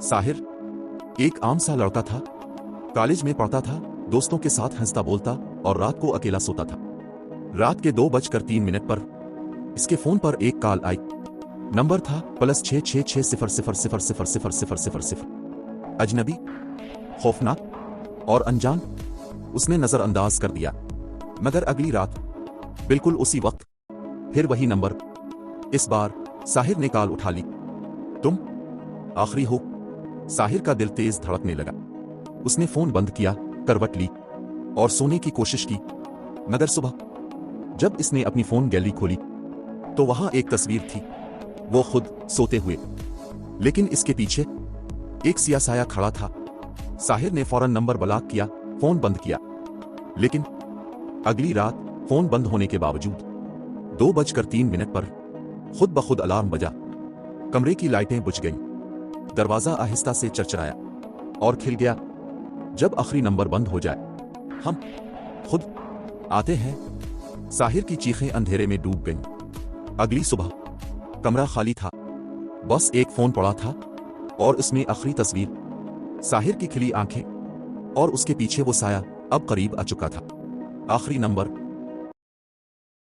साहिर एक आम सा लड़का था। कॉलेज में पढ़ता था, दोस्तों के साथ हंसता बोलता और रात को अकेला सोता था। रात के 2:03 पर इसके फोन पर एक कॉल आई। नंबर था +66600000000। अजनबी, खौफनाक और अनजान। उसने नजरअंदाज कर दिया। मगर अगली रात बिल्कुल उसी वक्त फिर वही नंबर। इस बार साहिर ने कॉल उठा ली। तुम आखिरी हो। साहिर का दिल तेज धड़कने लगा। उसने फोन बंद किया, करवट ली और सोने की कोशिश की। मगर सुबह जब इसने अपनी फोन गैलरी खोली तो वहां एक तस्वीर थी, वो खुद सोते हुए, लेकिन इसके पीछे एक सियासाया खड़ा था। साहिर ने फौरन नंबर ब्लॉक किया, फोन बंद किया। लेकिन अगली रात फोन बंद होने के बावजूद 2:03 पर खुद ब खुद अलार्म बजा। कमरे की लाइटें बुझ गईं। दरवाजा आहिस्ता से चरचराया और खिल गया। जब आखिरी नंबर बंद हो जाए, हम खुद आते हैं। साहिर की चीखें अंधेरे में डूब गईं। अगली सुबह कमरा खाली था, बस एक फोन पड़ा था और उसमें आखिरी तस्वीर। साहिर की खिली आंखें और उसके पीछे वो साया अब करीब आ चुका था। आखिरी नंबर